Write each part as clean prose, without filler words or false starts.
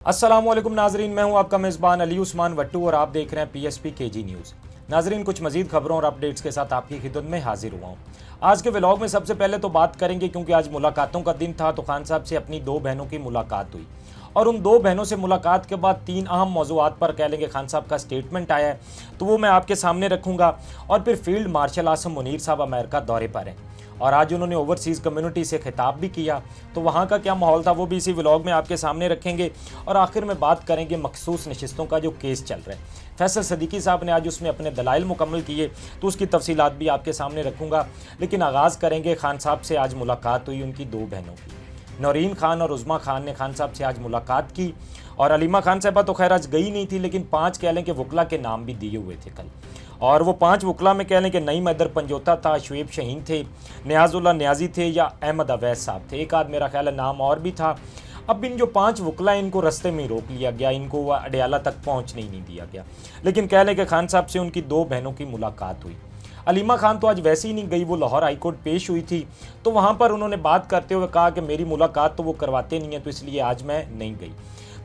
अस्सलामुअलैकुम नाजरीन, मैं हूं आपका मेज़बान अली उस्मान वट्टू और आप देख रहे हैं पीएसपी केजी न्यूज़। नाजरीन, कुछ मजीद खबरों और अपडेट्स के साथ आपकी खिदमत में हाजिर हुआ हूं। आज के व्लॉग में सबसे पहले तो बात करेंगे, क्योंकि आज मुलाकातों का दिन था, तो खान साहब से अपनी दो बहनों की मुलाकात हुई और उन दो बहनों से मुलाकात के बाद तीन अहम मौज़ूआत पर कह लेंगे खान साहब का स्टेटमेंट आया है, तो वो मैं आपके सामने रखूँगा। और फिर फील्ड मार्शल आसम मुनीर साहब अमेरिका दौरे पर हैं और आज उन्होंने ओवरसीज़ कम्युनिटी से खिताब भी किया, तो वहाँ का क्या माहौल था वो भी इसी व्लॉग में आपके सामने रखेंगे। और आखिर में बात करेंगे मखसूस नशिस्तों का जो केस चल रहा है, फैसल सदीकी साहब ने आज उसमें अपने दलाइल मुकम्मल किए, तो उसकी तफसीलात भी आपके सामने रखूँगा। लेकिन आगाज़ करेंगे खान साहब से आज मुलाकात हुई उनकी दो बहनों की। नौरीन खान और उज़मा खान ने खान साहब से आज मुलाकात की और अलीमा खान साहबा तो खैर आज गई नहीं थी, लेकिन 5 कह लें कि वकला के नाम भी दिए हुए थे कल। और वो 5 वकला में कह लें कि नईम हैदर पंजोता था, शुएब शहीन थे, नियाजुल्लाह न्याजी थे या अहमद अवैस साहब थे, एक आध मेरा ख्याल है नाम और भी था। अब इन जो 5 वकला इनको रस्ते में रोक लिया गया, इनको अडयाला तक पहुँचने ही नहीं दिया गया। लेकिन कह लें कि खान साहब से उनकी दो बहनों की मुलाकात हुई। अलीमा खान तो आज वैसे ही नहीं गई, वो लाहौर हाईकोर्ट पेश हुई थी, तो वहाँ पर उन्होंने बात करते हुए कहा कि मेरी मुलाकात तो वो करवाते नहीं है, तो इसलिए आज मैं नहीं गई।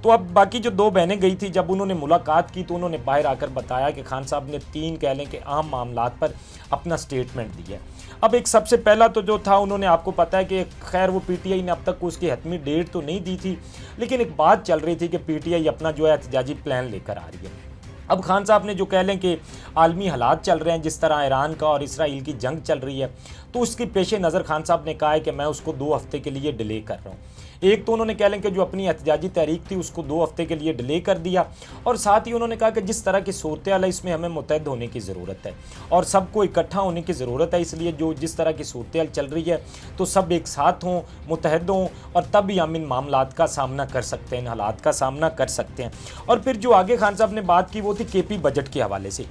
तो अब बाकी जो दो बहनें गई थी, जब उन्होंने मुलाकात की तो उन्होंने बाहर आकर बताया कि खान साहब ने 3 कह लें कि अहम मामलात पर अपना स्टेटमेंट दिया। अब एक सबसे पहला तो जो था, उन्होंने आपको पता है कि खैर वो पीटीआई ने अब तक उसकी हतमी डेट तो नहीं दी थी, लेकिन एक बात चल रही थी कि पीटीआई अपना जो है एहतजाजी प्लान लेकर आ रही है। अब खान साहब ने जो कह लें कि आलमी हालात चल रहे हैं, जिस तरह ईरान का और इसराइल की जंग चल रही है, तो उसकी पेश नज़र खान साहब ने कहा है कि मैं उसको 2 हफ्ते के लिए डिले कर रहा हूँ। एक तो उन्होंने कह लें कि जो अपनी एहतजाजी तहरीक थी उसको 2 हफ्ते के लिए डिले कर दिया, और साथ ही उन्होंने कहा कि जिस तरह की सूरत हाल है इसमें हमें मुतहद होने की ज़रूरत है और सबको इकट्ठा होने की ज़रूरत है। इसलिए जो जिस तरह की सूरत हाल चल रही है तो सब एक साथ हों, मुतहद हों, और तब भी हम इन मामलात का सामना कर सकते हैं, इन हालात का सामना कर सकते हैं। और फिर जो आगे खान साहब ने बात की वो थी केपी बजट के हवाले से।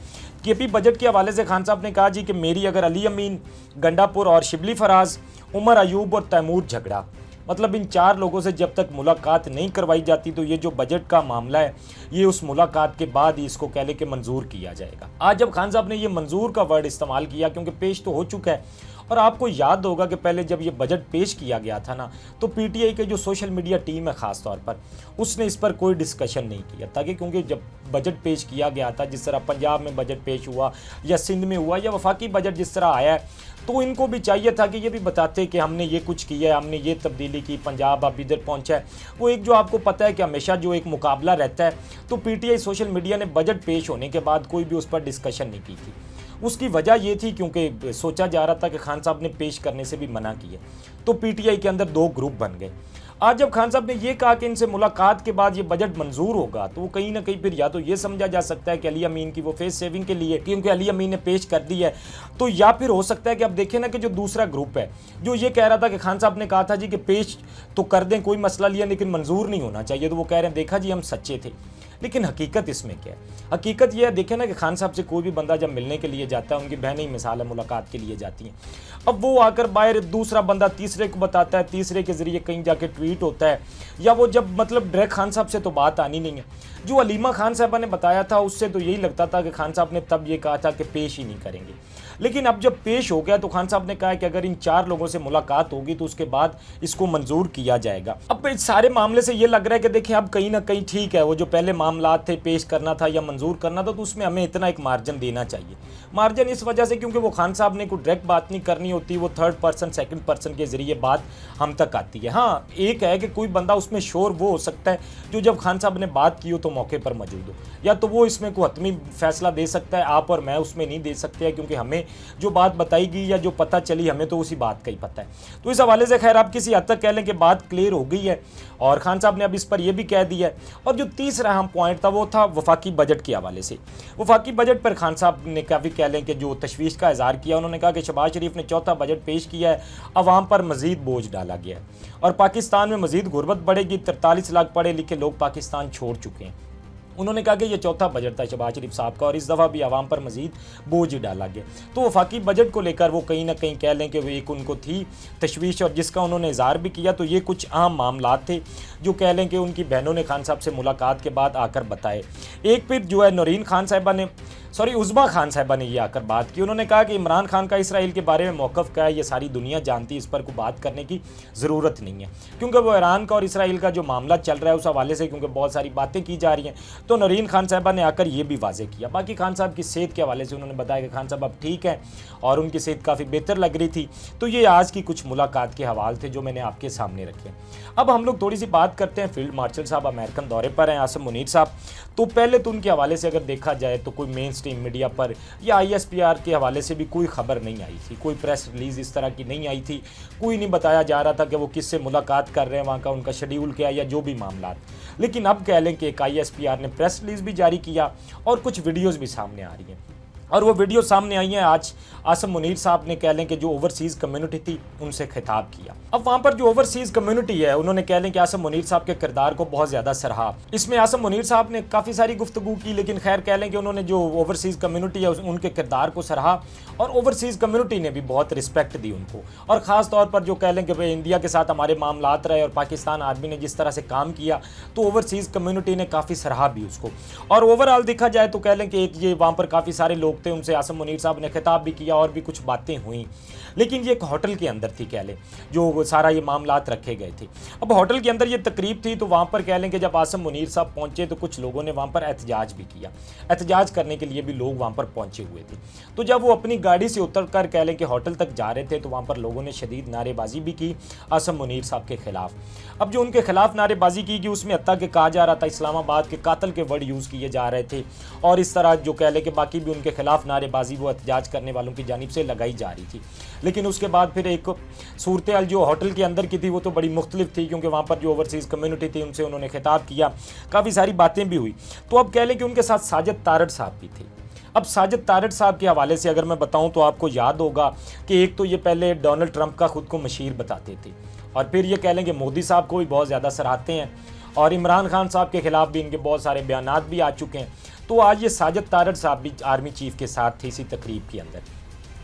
केपी बजट के हवाले से खान साहब ने कहा जी कि मेरी अगर अली अमीन, गंडापुर और शिबली फराज, उमर अयूब और तैमूर झगड़ा, मतलब इन 4 लोगों से जब तक मुलाकात नहीं करवाई जाती, तो ये जो बजट का मामला है ये उस मुलाकात के बाद ही इसको कह ले कि मंजूर किया जाएगा। आज जब खान साहब ने ये मंजूर का वर्ड इस्तेमाल किया, क्योंकि पेश तो हो चुका है, और आपको याद होगा कि पहले जब ये बजट पेश किया गया था ना, तो पीटीआई के जो सोशल मीडिया टीम है ख़ास तौर पर, उसने इस पर कोई डिस्कशन नहीं किया था कि क्योंकि जब बजट पेश किया गया था, जिस तरह पंजाब में बजट पेश हुआ या सिंध में हुआ या वफाकी बजट जिस तरह आया है, तो इनको भी चाहिए था कि ये भी बताते कि हमने ये कुछ किया है, हमने ये तब्दीली की, पंजाब अब इधर पहुंचा है। वो एक जो आपको पता है कि हमेशा जो एक मुकाबला रहता है, तो पीटीआई सोशल मीडिया ने बजट पेश होने के बाद कोई भी उस पर डिस्कशन नहीं की थी। उसकी वजह ये थी क्योंकि सोचा जा रहा था कि खान साहब ने पेश करने से भी मना किया, तो पीटीआई के अंदर 2 ग्रुप बन गए। आज जब खान साहब ने ये कहा कि इनसे मुलाकात के बाद ये बजट मंजूर होगा, तो वो कहीं ना कहीं फिर या तो ये समझा जा सकता है कि अली अमीन की वो फेस सेविंग के लिए, क्योंकि अली अमीन ने पेश कर दी है, तो या फिर हो सकता है कि अब देखें ना कि जो दूसरा ग्रुप है जो ये कह रहा था कि खान साहब ने कहा था जी कि पेश तो कर दें, कोई मसला लिया, लेकिन मंजूर नहीं होना चाहिए, तो वो कह रहे हैं देखा जी हम सच्चे थे। लेकिन हकीकत इसमें क्या है? हकीकत यह है, देखें ना कि खान साहब से कोई भी बंदा जब मिलने के लिए जाता है, उनकी बहनें ही मिसाल है मुलाकात के लिए जाती हैं, अब वो आकर बाहर दूसरा बंदा तीसरे को बताता है, तीसरे के ज़रिए कहीं जाके ट्वीट होता है, या वो जब मतलब डायरेक्ट खान साहब से तो बात आनी नहीं है। जो अलीमा खान साहबा ने बताया था उससे तो यही लगता था कि खान साहब ने तब ये कहा था कि पेश ही नहीं करेंगे, लेकिन अब जब पेश हो गया तो खान साहब ने कहा कि अगर इन 4 लोगों से मुलाकात होगी तो उसके बाद इसको मंजूर किया जाएगा। अब इस सारे मामले से ये लग रहा है कि देखिए अब कहीं ना कहीं ठीक है, वो जो पहले मामला थे पेश करना था या मंजूर करना था, तो उसमें हमें इतना एक मार्जिन देना चाहिए। मार्जिन इस वजह से क्योंकि वो खान साहब ने कोई डायरेक्ट बात नहीं करनी होती, वो 3rd पर्सन 2nd पर्सन के ज़रिए बात हम तक आती है। हाँ, एक है कि कोई बंदा उसमें श्योर वो हो सकता है जो जब खान साहब ने बात की हो तो मौके पर मौजूद हो, या तो वो इसमें कोई हतमी फैसला दे सकता है, आप और मैं उसमें नहीं दे सकते हैं, क्योंकि हमें जो बात बताई गई या जो पता चली हमें तो उसी बात का ही पता है। तो इस हवाले से खैर आप किसी हद तक कह लें कि बात क्लियर हो गई है, और खान साहब ने अब इस पर यह भी कह दिया है। और जो तीसरा अहम पॉइंट था वो था वफाकी बजट के हवाले से। वफाकी बजट पर खान साहब ने काफ़ी कह लें कि जो तशवीश का इजहार किया, उन्होंने कहा कि शहबाज शरीफ ने चौथा बजट पेश किया है, अवाम पर मजीद बोझ डाला गया है और पाकिस्तान में मजीद गुर्बत बढ़ेगी, 43 लाख पढ़े लिखे लोग पाकिस्तान छोड़ चुके हैं। उन्होंने कहा कि ये चौथा बजट था शहबाज शरीफ साहब का और इस दफ़ा भी आवाम पर मजीद बोझ ही डाला गया। तो वफाकी बजट को लेकर वो कहीं ना कहीं कह लें कि वो एक उनको थी तशवीश, और जिसका उन्होंने इज़हार भी किया। तो ये कुछ अहम मामलात थे जो कह लें कि उनकी बहनों ने खान साहब से मुलाकात के बाद आकर बताए। एक फिर जो है नौरीन खान साहिबा ने उज़्मा खान साहिबा ने ये आकर बात की। उन्होंने कहा कि इमरान खान का इसराइल के बारे में मौक़िफ़ क्या है ये सारी दुनिया जानती है, इस पर कोई बात करने की ज़रूरत नहीं है, क्योंकि वो ईरान का और इसराइल का जो मामला चल रहा है उस हवाले से क्योंकि बहुत सारी बातें की जा रही हैं। तो नौरीन खान साहिबा ने आकर ये भी वाज़ेह किया। बाकी खान साहब की सेहत के हवाले से उन्होंने बताया कि खान साहब अब ठीक हैं और उनकी सेहत काफ़ी बेहतर लग रही थी। तो ये आज की कुछ मुलाकात के हवाले थे जो मैंने आपके सामने रखे। अब हम लोग थोड़ी सी बात करते हैं फील्ड मार्शल साहब अमेरिकन दौरे पर हैं, आसिम मुनीर साहब। तो पहले तो उनके हवाले से अगर देखा जाए तो कोई मेन स्ट्रीम मीडिया पर या ISPR के हवाले से भी कोई खबर नहीं आई थी, कोई प्रेस रिलीज़ इस तरह की नहीं आई थी, कोई नहीं बताया जा रहा था कि वो किससे मुलाकात कर रहे हैं, वहाँ का उनका शेड्यूल क्या है या जो भी मामला। लेकिन अब कह लें कि एक ISPR ने प्रेस रिलीज़ भी जारी किया और कुछ वीडियोज़ भी सामने आ रही हैं और वो वीडियो सामने आई हैं। आज आसिम मुनीर साहब ने कह लें कि जो ओवरसीज़ कम्युनिटी थी उनसे खिताब किया। अब वहाँ पर जो ओवरसीज़ कम्युनिटी है उन्होंने कह लें कि आसिम मुनीर साहब के किरदार को बहुत ज़्यादा सराहा। इसमें आसिम मुनीर साहब ने काफ़ी सारी गुफ्तगू की, लेकिन खैर कह लें कि उन्होंने जो ओवरसीज़ कम्युनिटी है उनके किरदार को सराहा और ओवरसीज़ कम्युनिटी ने भी बहुत रिस्पेक्ट दी उनको। और ख़ास तौर पर जो कह लें कि भाई इंडिया के साथ हमारे मामलात रहे और पाकिस्तान आर्मी ने जिस तरह से काम किया तो ओवरसीज़ कम्युनिटी ने काफ़ी सराहा भी उसको। और ओवरऑल देखा जाए तो कह लें कि एक ये वहाँ पर काफ़ी सारे लोग थे, उनसे आसिम मुनीर साहब ने खिताब भी किया और भी कुछ बातें हुई। लेकिन ये एक होटल के अंदर थी, कह लें जो सारा ये मामलात रखे गए थे। अब होटल के अंदर ये तकरीब थी तो वहाँ पर कह लें कि जब आसिम मुनीर साहब पहुँचे तो कुछ लोगों ने वहाँ पर एहतजाज भी किया। एहतजाज करने के लिए भी लोग वहाँ पर पहुँचे हुए थे। तो जब वो अपनी गाड़ी से उतर कर कह लें कि होटल तक जा रहे थे तो वहाँ पर लोगों ने शदीद नारेबाजी भी की आसिम मुनीर साहब के खिलाफ। अब जो उनके खिलाफ नारेबाजी की कि उसमें हत्ता कि कहा जा रहा था इस्लामाबाद के कातल के वर्ड यूज़ किए जा रहे थे और इस तरह जो कह लें कि बाकी भी उनके खिलाफ नारेबाजी वो एहतजाज करने वालों की जानिब से लगाई जा रही थी। लेकिन उसके बाद फिर एक सूरत हाल जो होटल के अंदर की थी वो तो बड़ी मुख्तलिफ थी, क्योंकि वहाँ पर जो ओवरसीज़ कम्युनिटी थी उनसे उन्होंने खिताब किया, काफ़ी सारी बातें भी हुई। तो अब कह लें कि उनके साथ साजिद तारड़ साहब भी थे। अब साजिद तारड़ साहब के हवाले से अगर मैं बताऊं तो आपको याद होगा कि एक तो ये पहले डोनाल्ड ट्रंप का खुद को मशीर बताते थे और फिर ये कह लें कि मोदी साहब को भी बहुत ज़्यादा सराहते हैं और इमरान खान साहब के खिलाफ भी इनके बहुत सारे बयानात भी आ चुके हैं। तो आज ये साजिद तारड़ साहब भी आर्मी चीफ के साथ थे इसी तकरीब के अंदर।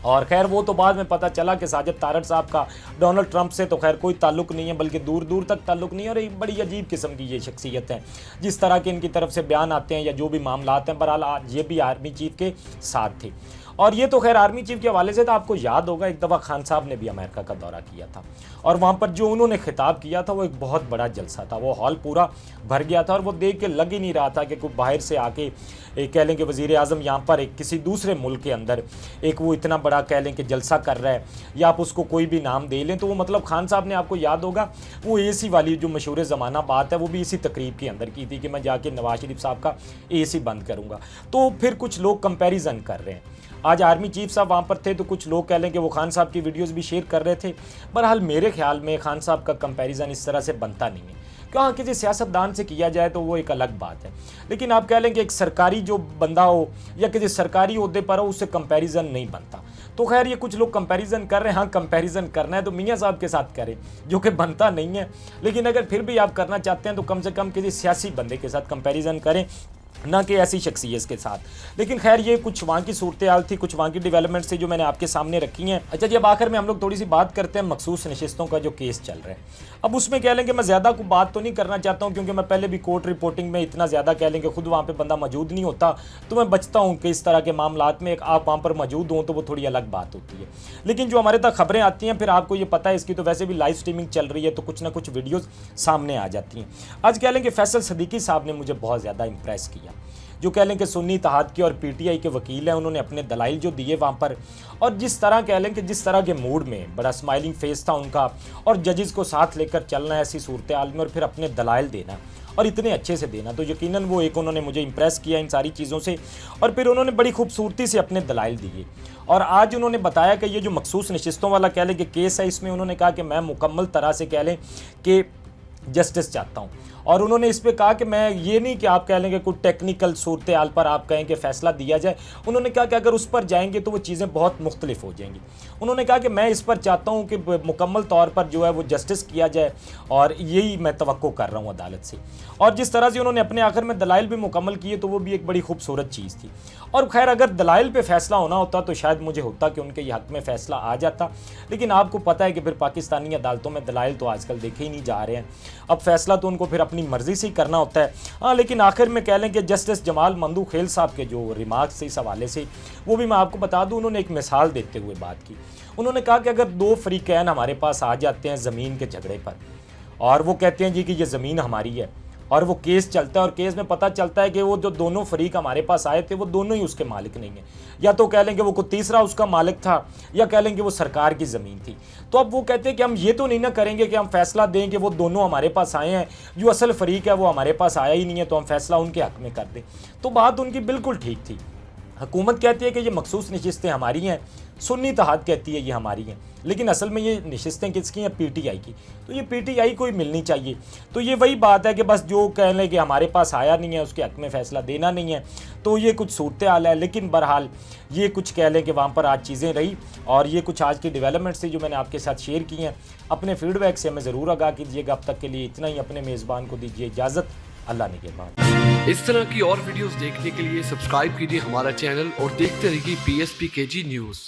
और खैर वो तो बाद में पता चला कि साजिद तारड़ साहब का डोनाल्ड ट्रंप से तो खैर कोई ताल्लुक़ नहीं है, बल्कि दूर दूर तक ताल्लुक़ नहीं है और एक बड़ी अजीब किस्म की ये शख्सियत हैं जिस तरह के इनकी तरफ से बयान आते हैं या जो भी मामलात हैं। बहरहाल आज ये भी आर्मी चीफ के साथ थे और ये तो खैर आर्मी चीफ के हवाले से तो आपको याद होगा एक दफ़ा खान साहब ने भी अमेरिका का दौरा किया था और वहाँ पर जो उन्होंने खिताब किया था वो एक बहुत बड़ा जलसा था। वो हॉल पूरा भर गया था और वो देख के लग ही नहीं रहा था कि कोई बाहर से आके कह लें कि वज़ीर आज़म यहाँ पर एक किसी दूसरे मुल्क के अंदर एक वो इतना बड़ा कह लें कि जलसा कर रहा है या आप उसको कोई भी नाम दे लें। तो वो मतलब खान साहब ने आपको याद होगा वो AC वाली जो मशहूर ज़माना बात है वो भी इसी तकरीब के अंदर की थी कि मैं जाके नवाज शरीफ साहब का AC बंद करूँगा। तो फिर कुछ लोग कंपैरिजन कर रहे हैं। आज आर्मी चीफ साहब वहाँ पर थे तो कुछ लोग कह लें कि वो खान साहब की वीडियोस भी शेयर कर रहे थे। बहरहाल मेरे ख्याल में खान साहब का कंपैरिजन इस तरह से बनता नहीं है। कहाँ किसी सियासतदान से किया जाए तो वो एक अलग बात है, लेकिन आप कह लें कि एक सरकारी जो बंदा हो या किसी सरकारी ओहदे पर हो उससे कंपैरिजन नहीं बनता। तो खैर ये कुछ लोग कंपैरिजन कर रहे हैं। हाँ, कंपैरिजन करना है तो मियाँ साहब के साथ करें जो कि बनता नहीं है, लेकिन अगर फिर भी आप करना चाहते हैं तो कम से कम किसी सियासी बंदे के साथ कंपैरिजन करें, ना कि ऐसी शख्सियत के साथ। लेकिन खैर ये कुछ वहाँ की सूरत हाल थी, कुछ वहाँ की डेवलपमेंट्स थी जो मैंने आपके सामने रखी हैं। अच्छा जी, अब आखिर में हम लोग थोड़ी सी बात करते हैं मखसूस नशिस्तों का जो केस चल रहा है। अब उसमें कह लें कि मैं ज़्यादा को बात तो नहीं करना चाहता हूँ क्योंकि मैं पहले भी कोर्ट रिपोर्टिंग में इतना ज़्यादा कह लें कि खुद वहाँ पर बंदा मौजूद नहीं होता, तो मैं बचता हूँ कि इस तरह के मामलात में आप वहाँ पर मौजूद हों तो वो थोड़ी अलग बात होती है। लेकिन जो हमारे तक खबरें आती हैं फिर आपको ये पता है इसकी तो वैसे भी लाइव स्ट्रीमिंग चल रही है तो कुछ ना कुछ वीडियोज़ सामने आ जाती हैं। आज कह लें कि फैसल सदीकी साहब ने मुझे बहुत ज़्यादा इंप्रेस किया, जो कह लें कि सुन्नी इत्तेहाद के और PTI के वकील हैं। उन्होंने अपने दलाइल जो दिए वहाँ पर और जिस तरह कह लें कि जिस तरह के मूड में बड़ा स्माइलिंग फेस था उनका और जजेस को साथ लेकर चलना ऐसी सूरत हाल में और फिर अपने दलाइल देना और इतने अच्छे से देना, तो यकीनन वो एक उन्होंने मुझे इंप्रेस किया इन सारी चीज़ों से और फिर उन्होंने बड़ी खूबसूरती से अपने दलाइल दिए। और आज उन्होंने बताया कि ये जो मखसूस नशिस्तों वाला कह लें कि केस है इसमें उन्होंने कहा कि मैं मुकम्मल तरह से कह लें कि जस्टिस चाहता हूँ और उन्होंने इस पे कहा कि मैं ये नहीं कि आप कह लेंगे कोई टेक्निकल सूरत हाल पर आप कहें कि फ़ैसला दिया जाए। उन्होंने कहा कि अगर उस पर जाएंगे तो वो चीज़ें बहुत मुख्तलिफ हो जाएंगी। उन्होंने कहा कि मैं इस पर चाहता हूँ कि मुकम्मल तौर पर जो है वो जस्टिस किया जाए और यही मैं तवक्को कर रहा हूँ अदालत से। और जिस तरह से उन्होंने अपने आखिर में दलाइल भी मुकम्मल किए तो वो भी एक बड़ी खूबसूरत चीज़ थी। और खैर अगर दलाइल पे फैसला होना होता तो शायद मुझे होता कि उनके ये हक में फैसला आ जाता, लेकिन आपको पता है कि फिर पाकिस्तानी अदालतों में दलाइल तो आजकल देखे ही नहीं जा रहे हैं। अब फैसला तो उनको फिर अपनी मर्जी से ही करना होता है। हाँ, लेकिन आखिर में कह लें कि जस्टिस जमाल मंदू-खेल साहब के जो रिमार्क्स थे इस हवाले से, वो भी मैं आपको बता दूं, उन्होंने एक मिसाल देते हुए बात की। उन्होंने कहा कि अगर दो फरीकैन हमारे पास आ जाते हैं ज़मीन के झगड़े पर और वो कहते हैं जी कि ये ज़मीन हमारी है, और वो केस चलता है और केस में पता चलता है कि वो जो दोनों फरीक हमारे पास आए थे वो दोनों ही उसके मालिक नहीं है, या तो कह लेंगे वो कोई तीसरा उसका मालिक था, या कह लेंगे वो सरकार की ज़मीन थी। तो अब वो कहते हैं कि हम ये तो नहीं ना करेंगे कि हम फैसला दें कि वो दोनों हमारे पास आए हैं, जो असल फरीक है वो हमारे पास आया ही नहीं है, तो हम फैसला उनके हक़ में कर दें। तो बात उनकी बिल्कुल ठीक थी। हुकूमत कहती है कि ये मखसूस नशिस्तें हमारी हैं, सुन्नी इत्तेहाद कहती है ये हमारी हैं, लेकिन असल में ये नशिस्तें किसकी हैं? पीटीआई की। तो ये पीटीआई को ही मिलनी चाहिए। तो ये वही बात है कि बस जो कह लें कि हमारे पास आया नहीं है उसके हक़ में फ़ैसला देना नहीं है, तो ये कुछ सूरत हाल है। लेकिन बहरहाल ये कुछ कह लें कि वहाँ पर आज चीज़ें रही, और ये कुछ आज की डेवलपमेंट्स थी जो मैंने आपके साथ शेयर की हैं। अपने फीडबैक से हमें ज़रूर आगाह कीजिएगा। अब तक के लिए इतना ही। अपने मेज़बान को दीजिए इजाज़त। अल्लाह निगहबान। इस तरह की और वीडियोस देखने के लिए सब्सक्राइब कीजिए हमारा चैनल और देखते रहिए PSP KG न्यूज़।